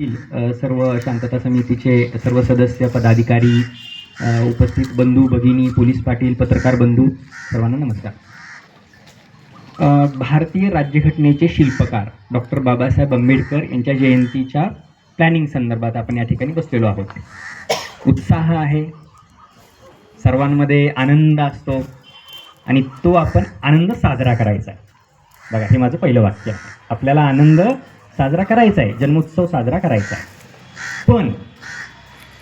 सर्व शांतता समितीचे सर्व सदस्य पदाधिकारी उपस्थित बंधू भगिनी पोलीस पाटील पत्रकार बंधू सर्वांना नमस्कार. भारतीय राज्यघटनेचे शिल्पकार डॉक्टर बाबासाहेब आंबेडकर यांच्या जयंतीच्या प्लॅनिंग संदर्भात आपण या ठिकाणी बसलेलो आहोत. उत्साह आहे, सर्वांमध्ये आनंद असतो आणि तो आपण आनंद साजरा करायचा आहे. बघा, हे माझं पहिलं वाक्य आहे. आपल्याला आनंद साजरा करायचा आहे, जन्मोत्सव साजरा करायचा आहे. पण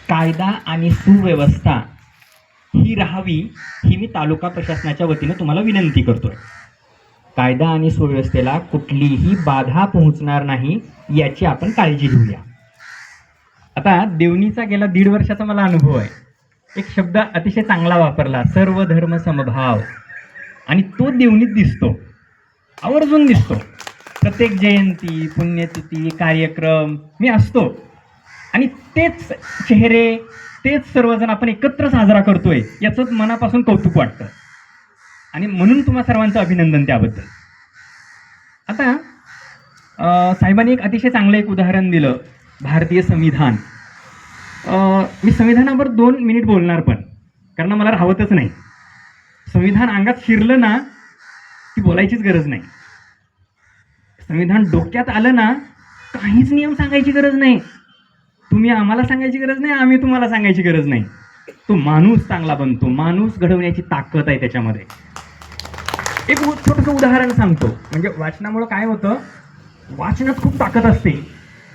कायदा आणि सुव्यवस्था ही राहावी ही मी तालुका प्रशासनाच्या वतीनं तुम्हाला विनंती करतोय. कायदा आणि सुव्यवस्थेला कुठलीही बाधा पोहोचणार नाही याची आपण काळजी घेऊया. आता देवणीचा गेला 1.5 वर्षाचा मला अनुभव आहे. एक शब्द अतिशय चांगला वापरला, सर्व धर्म समभाव, आणि तो देवणीत दिसतो, आवर्जून दिसतो. प्रत्येक जयंती पुण्यतिथी कार्यक्रम मी असतो आणि तेच चेहरे तेच सर्वजण आपण एकत्र साजरा करतोय याचंच मनापासून कौतुक वाटतं आणि म्हणून तुम्हा सर्वांचं अभिनंदन त्याबद्दल. आता साहेबांनी एक अतिशय चांगलं एक उदाहरण दिलं, भारतीय संविधान. मी संविधानावर 2 मिनिट बोलणार, पण कारण मला राहवतच नाही. संविधान अंगात शिरलं ना की बोलायचीच गरज नाही. संविधान डोक्यात आलं ना काहीच नियम सांगायची गरज नाही, तुम्ही आम्हाला सांगायची गरज नाही, आम्ही तुम्हाला सांगायची गरज नाही. तो माणूस चांगला बनतो, माणूस घडवण्याची ताकद आहे त्याच्यामध्ये. एक छोटंसं उदाहरण सांगतो. म्हणजे वाचनामुळे काय होतं, वाचनात खूप ताकद असते,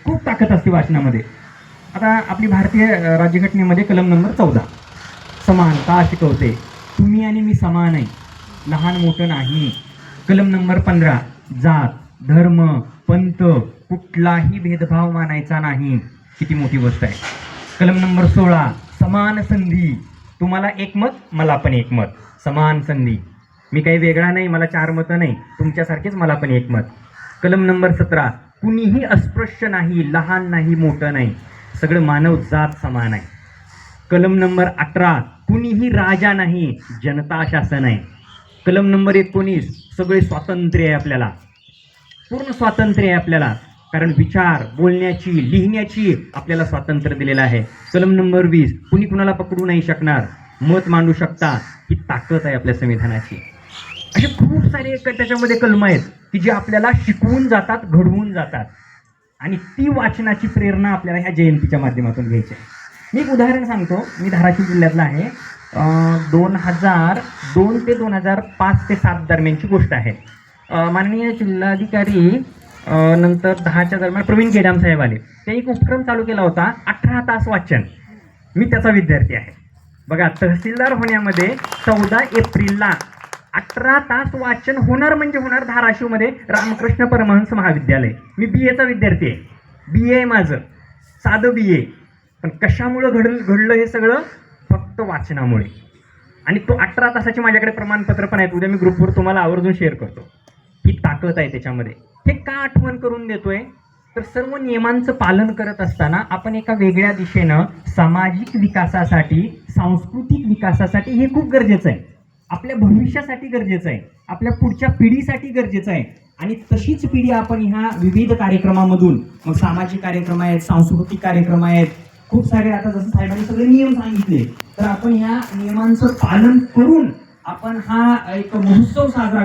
खूप ताकद असते वाचनामध्ये. आता आपली भारतीय राज्यघटनेमध्ये कलम नंबर 14 समानता शिकवते. तुम्ही आणि मी समान आहे, लहान मोठं नाही. कलम नंबर 15 जात धर्म पंथ कुठलाही भेदभाव मानायचा नाही. किती मोठी गोष्ट आहे. कलम नंबर 16 समान संधी. तुम्हाला 1 मत, मला पण 1 मत, समान संधी. मी काही वेगळा नाही, मला 4 मतं नाही, तुमच्यासारखेच मला पण 1 मत. कलम नंबर 17 कुणीही अस्पृश्य नाही, लहान नाही मोठं नाही, सगळं मानव जात समान आहे. कलम नंबर 18 कुणीही राजा नाही, जनता शासन आहे. कलम नंबर 19 सगळे स्वातंत्र्य आहे, आपल्याला पूर्ण स्वातंत्र्य आहे आपल्याला, कारण विचार बोलण्याची लिहिण्याची आपल्याला स्वातंत्र्य दिलेलं आहे. कलम नंबर 20 कुणी कुणाला पकडू नाही शकणार, मत मांडू शकता. ही ताकद आहे आपल्या संविधानाची. असे खूप सारे त्याच्यामध्ये कलम आहेत की जे आपल्याला शिकवून जातात, घडवून जातात, आणि ती वाचनाची प्रेरणा आपल्याला ह्या जयंतीच्या माध्यमातून घ्यायची आहे. मी एक उदाहरण सांगतो. मी धाराशिव जिल्ह्यातला आहे. 2002 ते 2005 ते 7 दरम्यानची गोष्ट आहे. माननीय जिल्हाधिकारी नंतर 10च्या दरम्यान प्रवीण गेडाम साहेब आले. ते एक उपक्रम चालू केला होता, 18 तास वाचन. मी त्याचा विद्यार्थी आहे. बघा, तहसीलदार होण्यामध्ये 14 एप्रिलला 18 तास वाचन होणार म्हणजे होणार धाराशिवमध्ये रामकृष्ण परमहंस महाविद्यालय. मी BA चा विद्यार्थी आहे. BA आहे माझं, साधं BA. पण कशामुळं घडलं हे सगळं? फक्त वाचनामुळे. आणि तो 18 तासाचे माझ्याकडे प्रमाणपत्र पण आहेत, उद्या मी ग्रुपवर तुम्हाला आवर्जून शेअर करतो. ही ताकद आहे त्याच्यामध्ये. हे का आठवण करून देतोय, तर सर्व नियमांचं पालन करत असताना आपण एका वेगळ्या दिशेनं सामाजिक विकासासाठी सांस्कृतिक विकासासाठी हे खूप गरजेचं आहे. आपल्या भविष्यासाठी गरजेचं आहे, आपल्या पुढच्या पिढीसाठी गरजेचं आहे. आणि तशीच पिढी आपण ह्या विविध कार्यक्रमामधून, मग सामाजिक कार्यक्रम आहेत, सांस्कृतिक कार्यक्रम आहेत, खूप सारे. आता जसं साहेबांनी सगळे नियम सांगितले, तर आपण ह्या नियमांचं पालन करून आपण हा एक महोत्सव साजरा